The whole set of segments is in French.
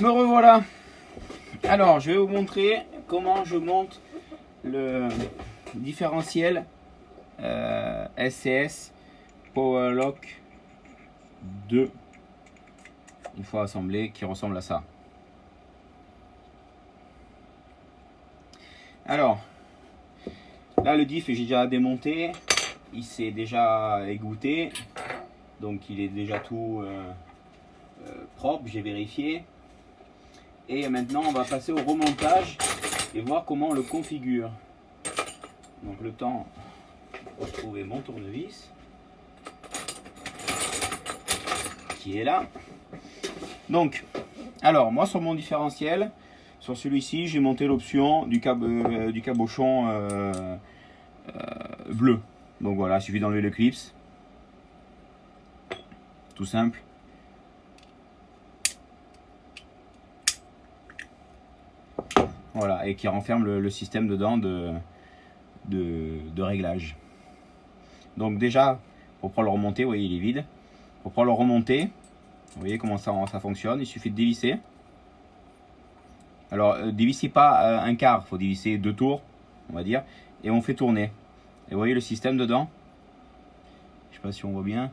Me revoilà. Alors, je vais vous montrer comment je monte le différentiel SCS Powerlock 2 une fois assemblé, qui ressemble à ça. Alors, là le diff, j'ai déjà démonté, il s'est déjà égoutté, donc il est déjà tout propre, j'ai vérifié. Et maintenant on va passer au remontage et voir comment on le configure. Donc le temps de trouver mon tournevis qui est là. Donc, alors moi sur mon différentiel, sur celui-ci, j'ai monté l'option du cabochon bleu. Donc voilà, il suffit d'enlever le clips. Tout simple. Voilà, et qui renferme le système dedans de réglage. Donc déjà, pour pouvoir le remonter, vous voyez, il est vide. Pour pouvoir le remonter, vous voyez comment ça fonctionne. Il suffit de dévisser. Alors, dévissez pas un quart, il faut dévisser 2 tours, on va dire, et on fait tourner. Et vous voyez le système dedans. Je sais pas si on voit bien.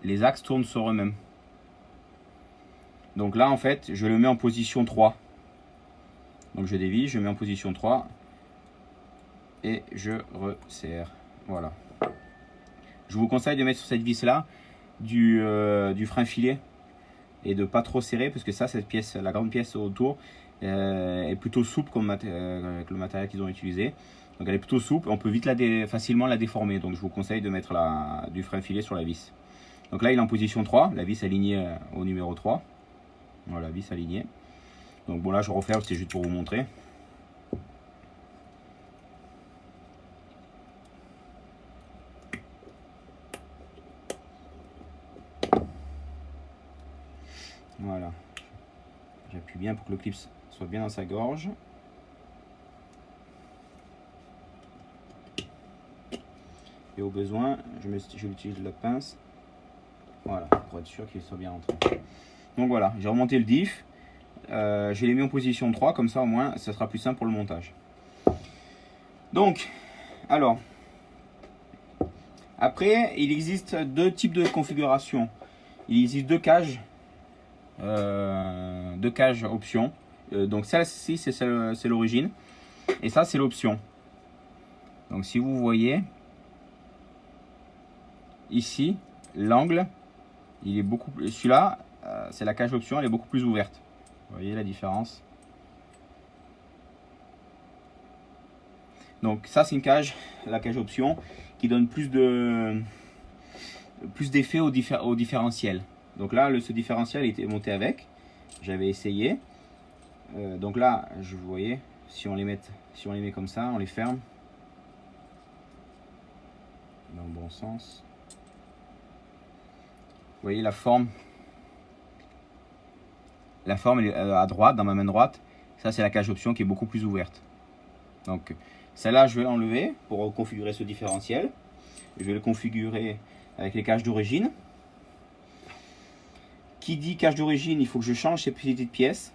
Les axes tournent sur eux-mêmes. Donc là, en fait, je le mets en position 3. Donc je dévisse, je mets en position 3 et je resserre. Voilà. Je vous conseille de mettre sur cette vis là du frein filet et de pas trop serrer, parce que ça, cette pièce, la grande pièce autour est plutôt souple comme avec le matériel qu'ils ont utilisé. Donc elle est plutôt souple, on peut vite facilement la déformer. Donc je vous conseille de mettre du frein filet sur la vis. Donc là il est en position 3, la vis alignée au numéro 3. Voilà, vis alignée. Donc bon, là je refais, c'est juste pour vous montrer. Voilà. J'appuie bien pour que le clip soit bien dans sa gorge. Et au besoin, j'utilise la pince. Voilà, pour être sûr qu'il soit bien rentré. Donc voilà, j'ai remonté le diff. Je l'ai mis en position 3, comme ça au moins ça sera plus simple pour le montage. Donc, alors, après il existe deux types de configuration. Il existe deux cages options. Donc celle-ci c'est l'origine et ça c'est l'option. Donc si vous voyez ici l'angle, il est beaucoup plus, celui-là c'est la cage option, elle est beaucoup plus ouverte. Vous voyez la différence. Donc ça c'est une cage, la cage option, qui donne plus d'effet au différentiel. Donc là ce différentiel était monté avec, j'avais essayé. Donc là vous voyez, si on les met comme ça, on les ferme dans le bon sens. Vous voyez la forme elle est à droite, dans ma main droite. Ça c'est la cage option qui est beaucoup plus ouverte. Donc celle-là je vais l'enlever pour configurer ce différentiel. Je vais le configurer avec les cages d'origine. Qui dit cage d'origine, il faut que je change ces petites pièces.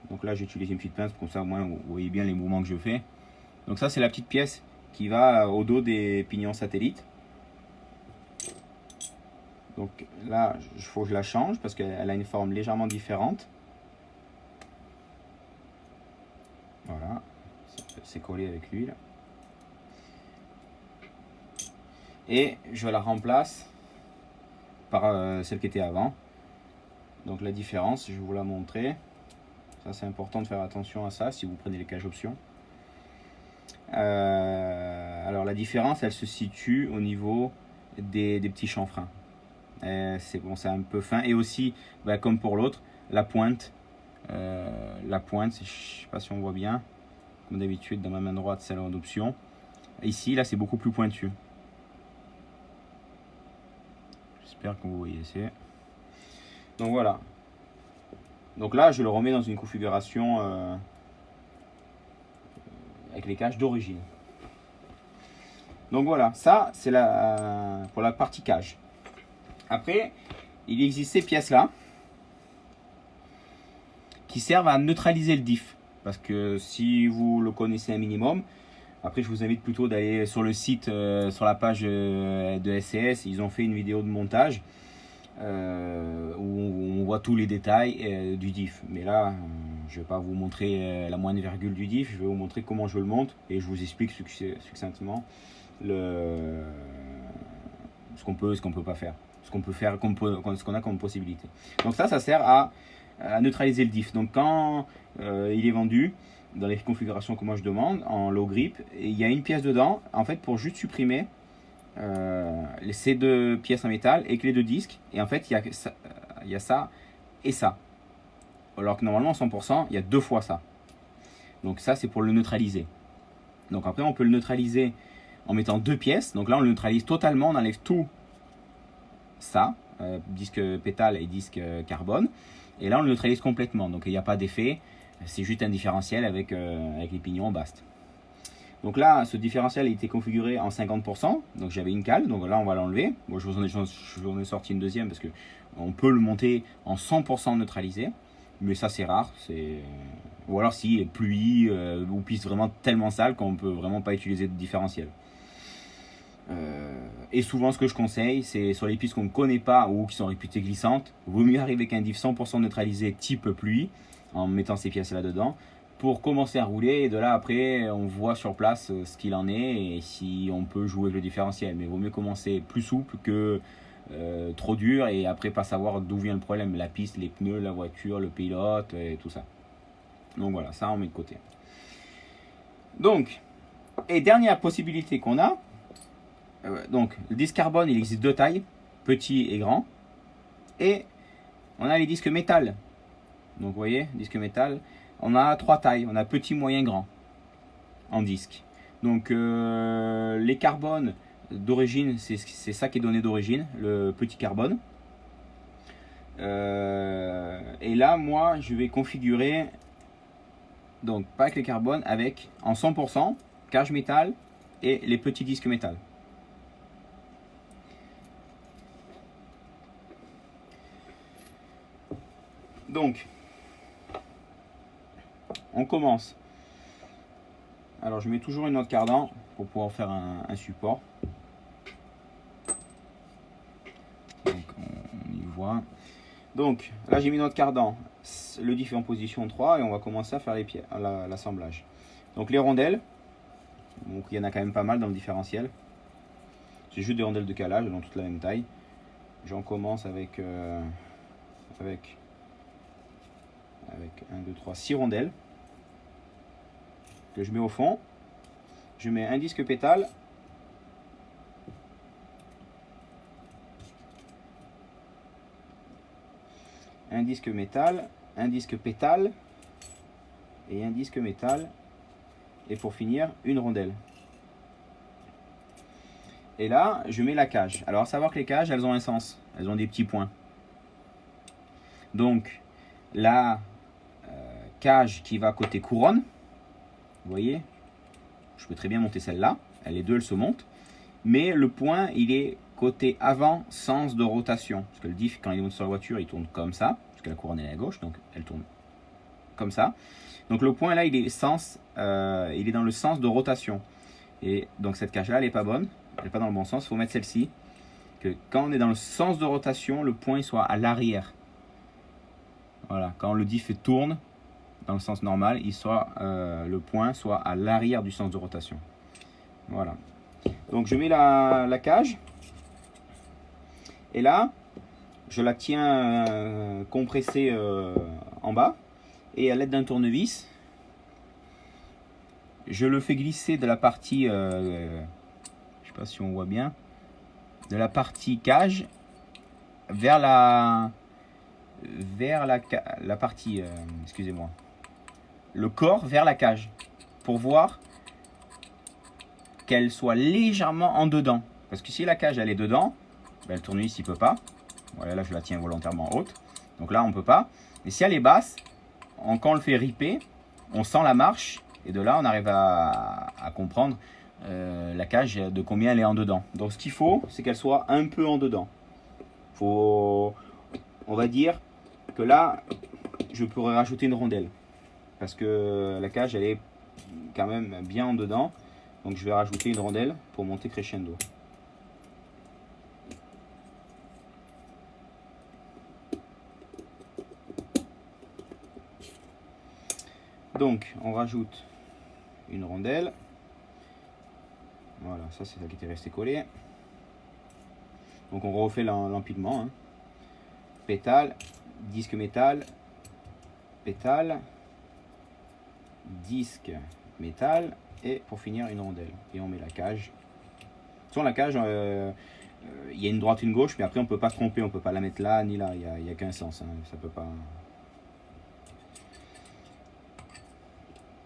Donc là j'utilise une petite pince, comme ça au moins vous voyez bien les mouvements que je fais. Donc ça c'est la petite pièce qui va au dos des pignons satellites. Donc là il faut que je la change parce qu'elle a une forme légèrement différente. Voilà, c'est collé avec l'huile. Et je la remplace par celle qui était avant. Donc la différence, je vais vous la montrer. Ça c'est important de faire attention à ça si vous prenez les cages options. Alors la différence, elle se situe au niveau des petits chanfreins. C'est bon, c'est un peu fin. Et aussi, comme pour l'autre, la pointe, je ne sais pas si on voit bien. Comme d'habitude, dans ma main droite, c'est en option. Ici, là, c'est beaucoup plus pointu. J'espère que vous voyez. Donc voilà. Donc là, je le remets dans une configuration avec les cages d'origine. Donc voilà, ça c'est pour la partie cage. Après, il existe ces pièces-là qui servent à neutraliser le diff. Parce que si vous le connaissez un minimum, après je vous invite plutôt d'aller sur le site, sur la page de SCS, ils ont fait une vidéo de montage où on voit tous les détails du diff. Mais là, je ne vais pas vous montrer la moindre virgule du diff, je vais vous montrer comment je le monte et je vous explique succinctement ce qu'on peut et ce qu'on ne peut pas faire. Ce qu'on peut faire, ce qu'on a comme possibilité. Donc ça sert à neutraliser le diff. Donc quand il est vendu dans les configurations que moi je demande en low grip, il y a une pièce dedans en fait pour juste supprimer ces deux pièces en métal et les deux disques, et en fait il y a ça et ça, alors que normalement en 100% il y a deux fois ça. Donc ça c'est pour le neutraliser. Donc après on peut le neutraliser en mettant deux pièces. Donc là on le neutralise totalement, on enlève tout ça, disque pétale et disque carbone, et là on le neutralise complètement, donc il n'y a pas d'effet, c'est juste un différentiel avec les pignons en baste. Donc là ce différentiel a été configuré en 50%, donc j'avais une cale, donc là on va l'enlever. Bon, je vous en ai sorti une deuxième parce que on peut le monter en 100% neutralisé, mais ça c'est rare, ou alors si pluie ou piste vraiment tellement sale qu'on ne peut vraiment pas utiliser de différentiel. Et souvent ce que je conseille, c'est sur les pistes qu'on ne connaît pas ou qui sont réputées glissantes, il vaut mieux arriver avec un diff 100% neutralisé type pluie, en mettant ces pièces là dedans, pour commencer à rouler, et de là après on voit sur place ce qu'il en est et si on peut jouer avec le différentiel. Mais il vaut mieux commencer plus souple que trop dur et après pas savoir d'où vient le problème, la piste, les pneus, la voiture, le pilote et tout ça. Donc voilà, ça on met de côté. Donc, et dernière possibilité qu'on a, donc le disque carbone, il existe deux tailles, petit et grand, et on a les disques métal. Donc vous voyez, disque métal, on a trois tailles, on a petit, moyen, grand en disque. Donc les carbones d'origine, c'est ça qui est donné d'origine, le petit carbone. Et là moi je vais configurer, donc pas avec les carbones, avec en 100% cage métal et les petits disques métal. Donc, on commence. Alors, je mets toujours une note cardan pour pouvoir faire un support. Donc, on y voit. Donc, là, j'ai mis notre cardan. Le diff est en position 3 et on va commencer à faire les pieds, l'assemblage. Donc, les rondelles. Donc, il y en a quand même pas mal dans le différentiel. C'est juste des rondelles de calage, dans toute la même taille. J'en commence avec 1, 2, 3, 6 rondelles que je mets au fond. Je mets un disque pétale, un disque métal, un disque pétale et un disque métal, et pour finir une rondelle. Et là je mets la cage. Alors à savoir que les cages, elles ont un sens, elles ont des petits points. Donc la cage qui va côté couronne, vous voyez, je peux très bien monter celle-là, les deux elles se montent, mais le point il est côté avant, sens de rotation, parce que le diff quand il monte sur la voiture il tourne comme ça, parce que la couronne est à gauche, donc elle tourne comme ça. Donc le point là il est dans le sens de rotation, et donc cette cage là elle est pas bonne, elle n'est pas dans le bon sens. Il faut mettre celle-ci, que quand on est dans le sens de rotation, le point il soit à l'arrière. Voilà, quand le diff tourne dans le sens normal, le point soit à l'arrière du sens de rotation. Voilà. Donc je mets la cage, et là je la tiens compressée en bas, et à l'aide d'un tournevis je le fais glisser de la partie, je sais pas si on voit bien, de la partie cage vers la partie, excusez-moi, le corps vers la cage, pour voir qu'elle soit légèrement en dedans. Parce que si la cage elle est dedans, ben, le tournevis il peut pas. Voilà, là je la tiens volontairement haute, donc là on peut pas. Et si elle est basse, quand on le fait riper, on sent la marche, et de là on arrive à comprendre la cage de combien elle est en dedans. Donc ce qu'il faut, c'est qu'elle soit un peu en dedans. Faut va dire que là, je pourrais rajouter une rondelle. Parce que la cage, elle est quand même bien en dedans. Donc je vais rajouter une rondelle pour monter crescendo. Donc on rajoute une rondelle. Voilà, ça c'est ça qui était resté collé. Donc on refait l'empilement. Hein. Pétale, disque métal, pétale, disque métal et pour finir une rondelle. Et on met la cage. Sur la cage, il y a une droite, une gauche, mais après on peut pas se tromper, on peut pas la mettre là ni là. Il y a qu'un sens. Hein. Ça peut pas.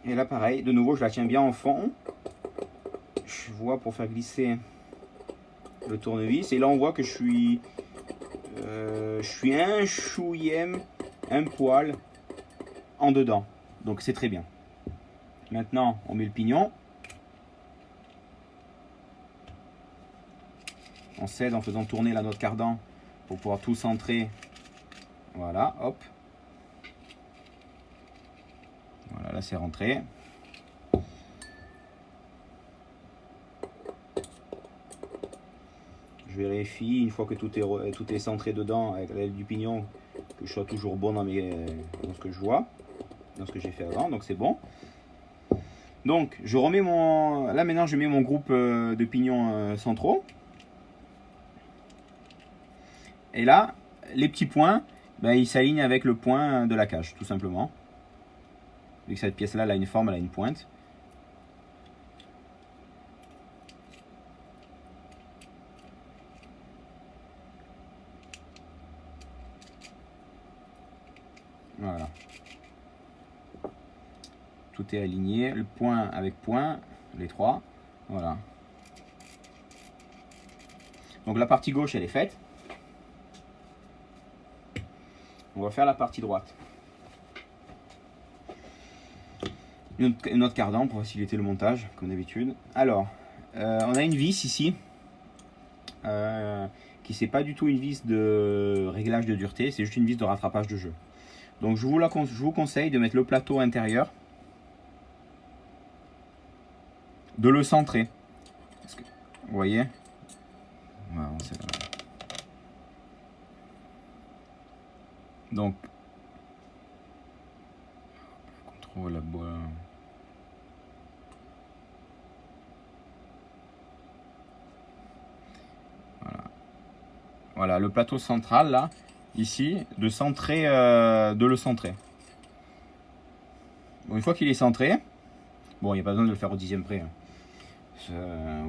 Et là pareil, de nouveau je la tiens bien en fond. Je vois pour faire glisser le tournevis. Et là on voit que je suis un chouïème, un poil en dedans. Donc c'est très bien. Maintenant on met le pignon. On cède en faisant tourner la note cardan pour pouvoir tout centrer. Voilà, hop. Voilà, là c'est rentré. Je vérifie une fois que tout est centré dedans avec l'aile du pignon que je sois toujours bon dans ce que je vois, dans ce que j'ai fait avant, donc c'est bon. Donc je remets là maintenant je mets mon groupe de pignons centraux. Et là, les petits points, ben, ils s'alignent avec le point de la cage, tout simplement. Vu que cette pièce-là, elle a une forme, elle a une pointe. Voilà. Tout est aligné, le point avec point, les trois. Voilà. Donc la partie gauche, elle est faite. On va faire la partie droite. Une autre cardan pour faciliter le montage, comme d'habitude. Alors, on a une vis ici, qui c'est pas du tout une vis de réglage de dureté, c'est juste une vis de rattrapage de jeu. Donc je vous conseille de mettre le plateau intérieur, de le centrer. Vous voyez, voilà, donc contrôle la boîte. Voilà, le plateau central là, ici, de le centrer. Bon, une fois qu'il est centré, bon, il n'y a pas besoin de le faire au dixième près. Hein.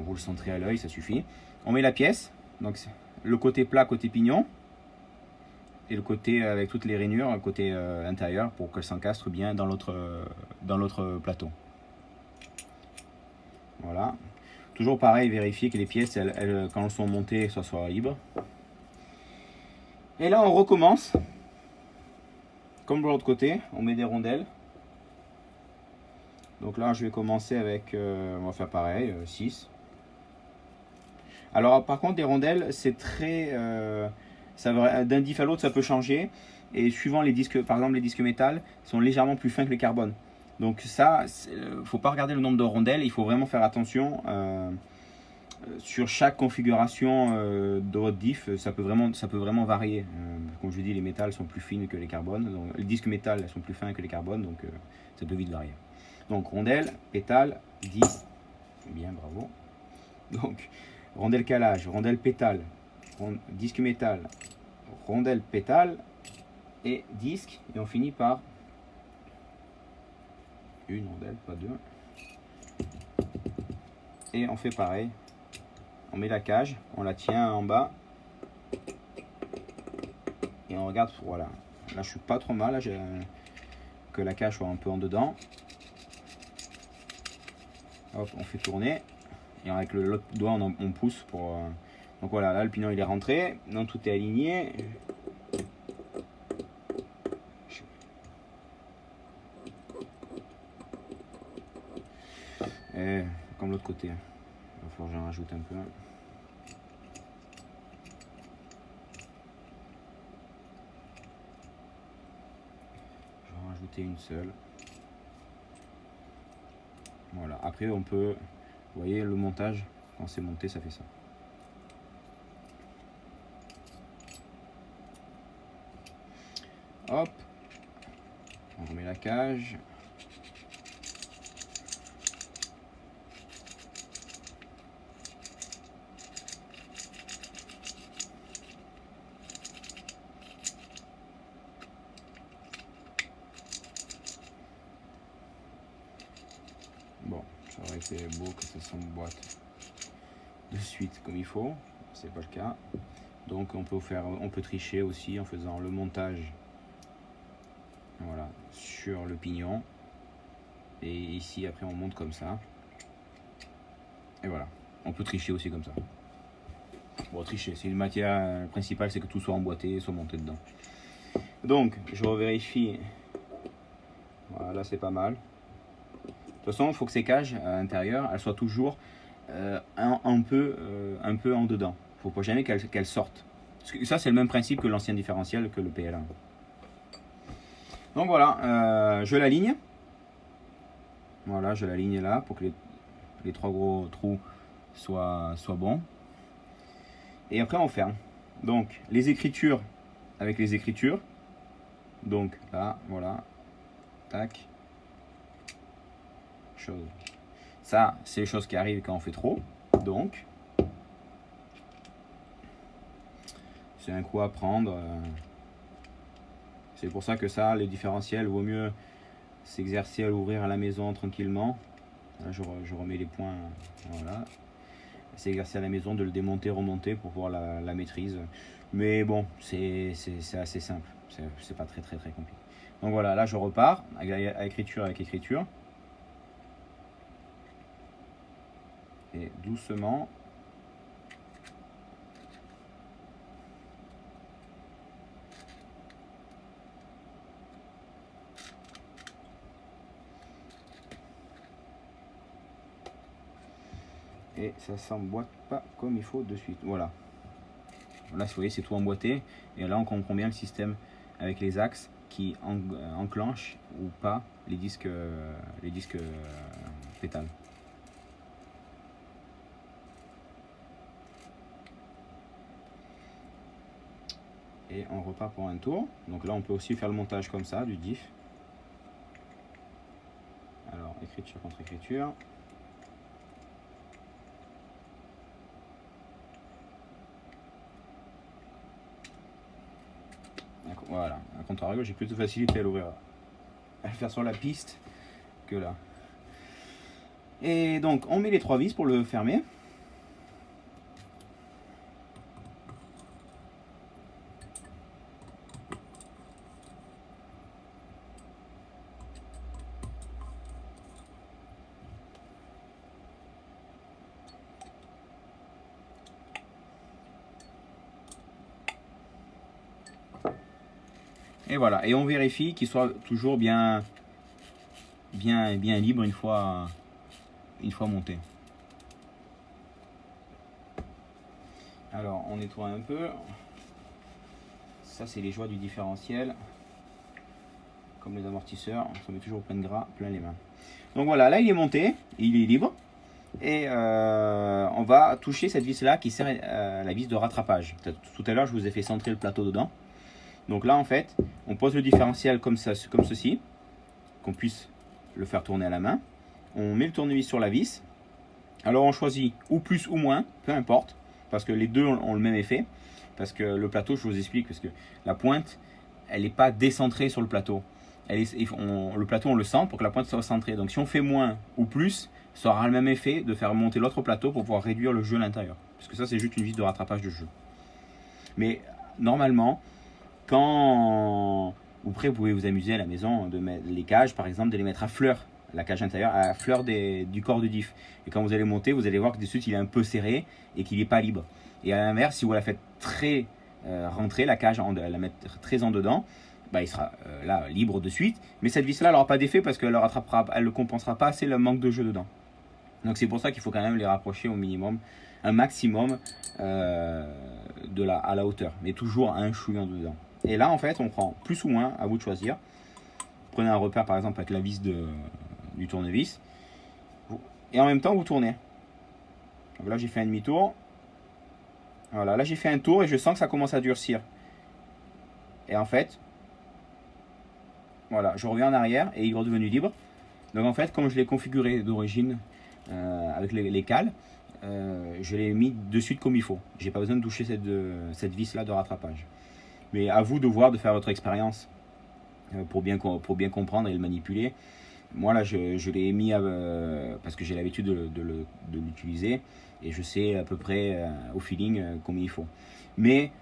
Vous le centrez à l'œil, ça suffit. On met la pièce, donc le côté plat, côté pignon, et le côté avec toutes les rainures, côté intérieur, pour qu'elle s'encastre bien dans l'autre plateau. Voilà. Toujours pareil, vérifier que les pièces, quand elles sont montées, soient libres. Et là, on recommence. Comme de l'autre côté, on met des rondelles. Donc là, je vais commencer avec, on va faire pareil, 6. Alors, par contre, des rondelles, c'est très... d'un diff à l'autre, ça peut changer. Et suivant les disques, par exemple, les disques métal sont légèrement plus fins que les carbones. Donc ça, faut pas regarder le nombre de rondelles, il faut vraiment faire attention. Sur chaque configuration de votre diff, ça peut vraiment varier. Comme je vous dis, les métals sont plus fines que les carbones. Donc, les disques métal sont plus fins que les carbones, donc ça peut vite varier. Donc rondelle, pétale, 10. Bien, bravo. Donc rondelle calage, rondelle pétale, disque métal, rondelle pétale et disque. Et on finit par une rondelle, pas deux. Et on fait pareil. On met la cage, on la tient en bas et on regarde. Voilà, là je suis pas trop mal, là, que la cage soit un peu en dedans. Hop, on fait tourner et avec l'autre doigt on pousse pour. Donc voilà, là le pignon il est rentré, donc tout est aligné. Et comme l'autre côté, il va falloir que j'en rajoute un peu. monter une seule. Voilà, après on peut, vous voyez le montage, quand c'est monté ça fait ça. Hop, on remet la cage. Bon, ça aurait été beau que ça s'emboîte de suite comme il faut, c'est pas le cas. Donc on peut tricher aussi en faisant le montage, voilà, sur le pignon. Et ici après on monte comme ça. Et voilà, on peut tricher aussi comme ça. Bon, tricher, c'est une matière principale, c'est que tout soit emboîté, soit monté dedans. Donc je revérifie. Voilà, là c'est pas mal. De toute façon, il faut que ces cages à l'intérieur, elles soient toujours un peu en dedans. Il ne faut pas jamais qu'elles sortent. Parce que ça, c'est le même principe que l'ancien différentiel, que le PL1. Donc voilà, je l'aligne. Voilà, je l'aligne là pour que les 3 gros trous soient bons. Et après, on ferme. Donc, les écritures avec les écritures. Donc là, voilà. Tac. Chose. Ça, c'est les choses qui arrivent quand on fait trop. Donc, c'est un coup à prendre. C'est pour ça que ça, les différentiels, vaut mieux s'exercer à l'ouvrir à la maison tranquillement. Là, je remets les points. Voilà. S'exercer à la maison, de le démonter, remonter pour voir la maîtrise. Mais bon, c'est assez simple. C'est pas très compliqué. Donc voilà, là je repars avec écriture avec écriture. Et doucement. Et ça s'emboîte pas comme il faut de suite. Voilà. Là, vous voyez, c'est tout emboîté. Et là, on comprend bien le système avec les axes qui enclenchent ou pas les disques pétales. Et on repart pour un tour. Donc là, on peut aussi faire le montage comme ça, du diff. Alors, écriture contre écriture. Voilà, à contrario, j'ai plus de facilité à l'ouvrir, à le faire sur la piste que là. Et donc, on met les 3 vis pour le fermer. Et voilà, et on vérifie qu'il soit toujours bien libre une fois monté. Alors on nettoie un peu. Ça c'est les joies du différentiel. Comme les amortisseurs, on se met toujours plein de gras, plein les mains. Donc voilà, là il est monté, il est libre. Et on va toucher cette vis là qui sert à la vis de rattrapage. Tout à l'heure je vous ai fait centrer le plateau dedans. Donc là en fait on pose le différentiel comme ceci, qu'on puisse le faire tourner à la main. On met le tournevis sur la vis. Alors on choisit ou plus ou moins, peu importe, parce que les deux ont le même effet. Parce que le plateau, je vous explique, parce que la pointe, elle n'est pas décentrée sur le plateau. Le plateau, on le sent pour que la pointe soit centrée. Donc si on fait moins ou plus, ça aura le même effet de faire monter l'autre plateau pour pouvoir réduire le jeu à l'intérieur. Parce que ça, c'est juste une vis de rattrapage de jeu. Mais normalement, quand vous pouvez vous amuser à la maison de mettre les cages, par exemple, de les mettre à fleur, la cage intérieure, à la fleur du corps de diff. Et quand vous allez monter, vous allez voir que dessus, il est un peu serré et qu'il n'est pas libre. Et à l'inverse, si vous la faites très rentrer, la cage, la mettre très en dedans, bah, il sera là libre de suite. Mais cette vis-là, elle n'aura pas d'effet parce qu'elle ne compensera pas assez le manque de jeu dedans. Donc c'est pour ça qu'il faut quand même les rapprocher au minimum, un maximum à la hauteur, mais toujours un chouïa dedans. Et là, en fait, on prend plus ou moins, à vous de choisir, prenez un repère par exemple avec la vis du tournevis. Et en même temps, vous tournez. Donc là, j'ai fait un demi-tour. Voilà, là j'ai fait un tour et je sens que ça commence à durcir. Et en fait, voilà, je reviens en arrière et il est redevenu libre. Donc en fait, comme je l'ai configuré d'origine avec les cales, je l'ai mis de suite comme il faut. J'ai pas besoin de toucher cette vis là de rattrapage. Mais à vous de voir, de faire votre expérience pour bien comprendre et le manipuler. Moi là, je l'ai mis parce que j'ai l'habitude de l'utiliser et je sais à peu près au feeling combien il faut. Mais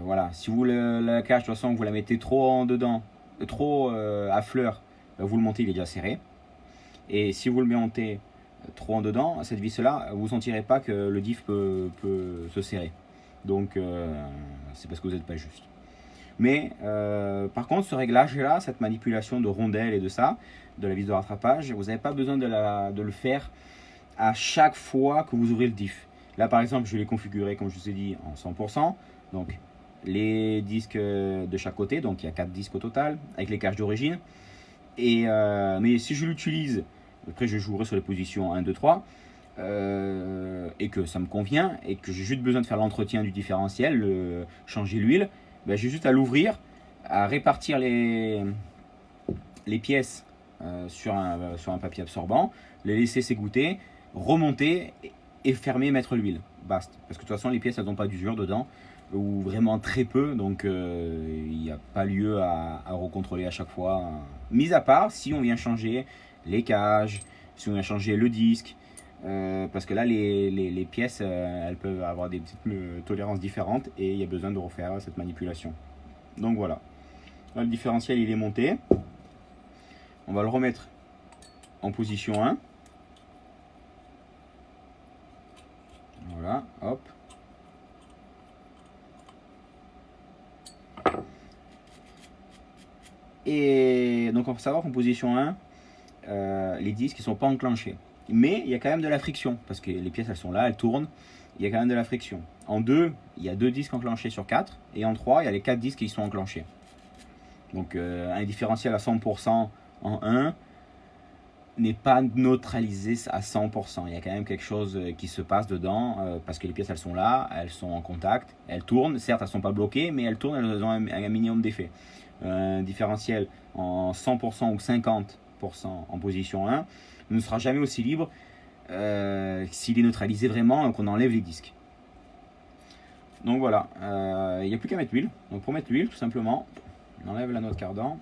voilà, si vous la cage de toute façon vous la mettez trop en dedans, trop à fleur, vous le montez, il est déjà serré. Et si vous le montez trop en dedans, cette vis là, vous ne sentirez pas que le diff peut se serrer. Donc c'est parce que vous n'êtes pas juste. Mais par contre, ce réglage là, cette manipulation de rondelles et de ça, de la vis de rattrapage, vous n'avez pas besoin de le faire à chaque fois que vous ouvrez le diff. Là par exemple, je l'ai configuré comme je vous ai dit en 100%. Donc les disques de chaque côté, donc il y a 4 disques au total avec les caches d'origine. Et mais si je l'utilise, après je jouerai sur les positions 1, 2, 3 et que ça me convient et que j'ai juste besoin de faire l'entretien du différentiel, changer l'huile, ben, j'ai juste à l'ouvrir, à répartir les pièces sur un papier absorbant, les laisser s'égoutter, remonter et fermer, mettre l'huile. Basta. Parce que de toute façon, les pièces elles n'ont pas d'usure dedans, ou vraiment très peu, donc il n'y a pas lieu à recontrôler à chaque fois. Mis à part si on vient changer les cages, si on vient changer le disque, parce que là les pièces elles peuvent avoir des petites tolérances différentes et il y a besoin de refaire cette manipulation. Donc voilà, là, le différentiel il est monté, on va le remettre en position 1. Voilà, hop. Et donc on peut savoir qu'en position 1, les disques ne sont pas enclenchés. Mais il y a quand même de la friction, parce que les pièces elles sont là, elles tournent, il y a quand même de la friction. En 2, il y a 2 disques enclenchés sur 4, et en 3, il y a les 4 disques qui sont enclenchés. Donc un différentiel à 100% en 1 n'est pas neutralisé à 100%. Il y a quand même quelque chose qui se passe dedans, parce que les pièces elles sont là, elles sont en contact, elles tournent, certes elles ne sont pas bloquées, mais elles tournent, elles ont un minimum d'effet. Un différentiel en 100% ou 50% en position 1 ne sera jamais aussi libre s'il est neutralisé vraiment et qu'on enlève les disques. Donc voilà, il n'y a plus qu'à mettre l'huile. Donc pour mettre l'huile, tout simplement, on enlève la noix de cardan,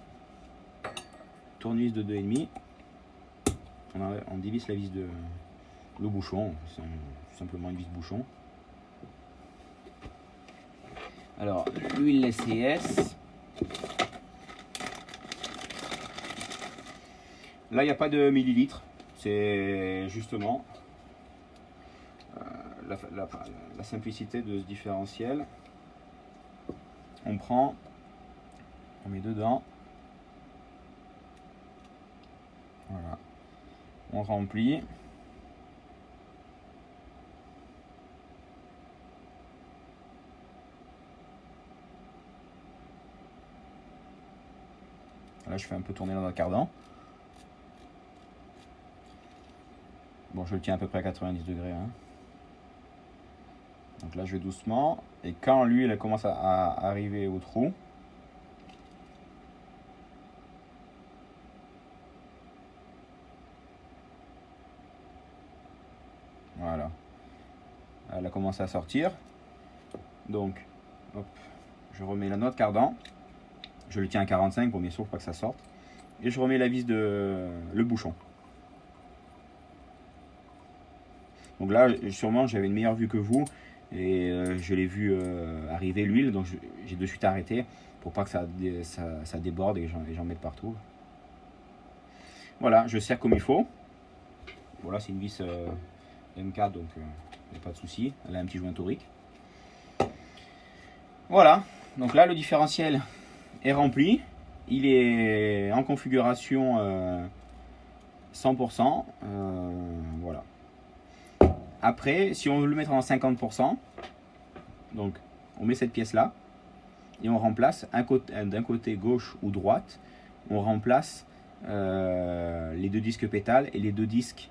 tournevis de 2,5, on dévisse la vis le bouchon, c'est tout simplement une vis bouchon. Alors l'huile SCS. Là, il n'y a pas de millilitres, c'est justement la simplicité de ce différentiel. On prend, on met dedans, voilà, on remplit. Là, je fais un peu tourner dans le cardan. Bon, je le tiens à peu près à 90 degrés. Hein. Donc là, je vais doucement. Et quand l'huile commence à arriver au trou, voilà. Elle a commencé à sortir. Donc, hop, je remets la noix de cardan. Je le tiens à 45 pour bien sûr pas que ça sorte. Et je remets la vis le bouchon. Donc là, sûrement, j'avais une meilleure vue que vous. Et je l'ai vu arriver l'huile. Donc j'ai de suite arrêté pour pas que ça déborde et que j'en mette partout. Voilà, je serre comme il faut. Voilà, c'est une vis M4, donc il n'y a pas de souci. Elle a un petit joint torique. Voilà, donc là, le différentiel est rempli. Il est en configuration 100%. Voilà. Après, si on veut le mettre en 50%, donc on met cette pièce là et on remplace d'un côté gauche ou droite on remplace les 2 disques pétales et les 2 disques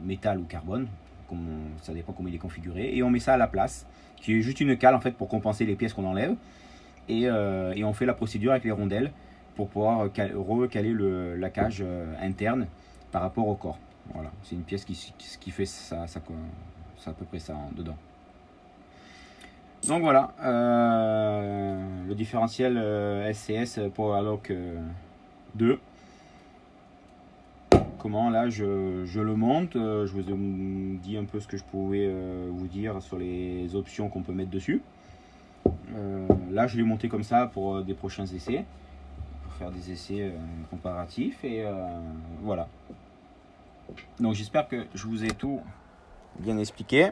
métal ou carbone, ça dépend comment il est configuré, et on met ça à la place, qui est juste une cale en fait pour compenser les pièces qu'on enlève, et on fait la procédure avec les rondelles pour pouvoir recaler la cage interne par rapport au corps. Voilà, c'est une pièce qui fait ça, c'est à peu près ça dedans. Donc voilà, le différentiel SCS Powerlock 2. Comment là je le monte, je vous ai dit un peu ce que je pouvais vous dire sur les options qu'on peut mettre dessus. Là je l'ai monté comme ça pour des prochains essais, pour faire des essais comparatifs, et voilà. Donc j'espère que je vous ai tout bien expliqué.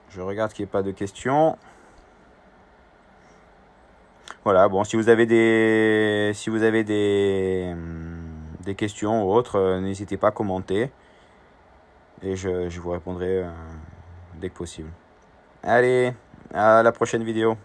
Je regarde qu'il n'y ait pas de questions. Voilà, bon, si vous avez des questions ou autres, n'hésitez pas à commenter. Et je vous répondrai dès que possible. Allez, à la prochaine vidéo.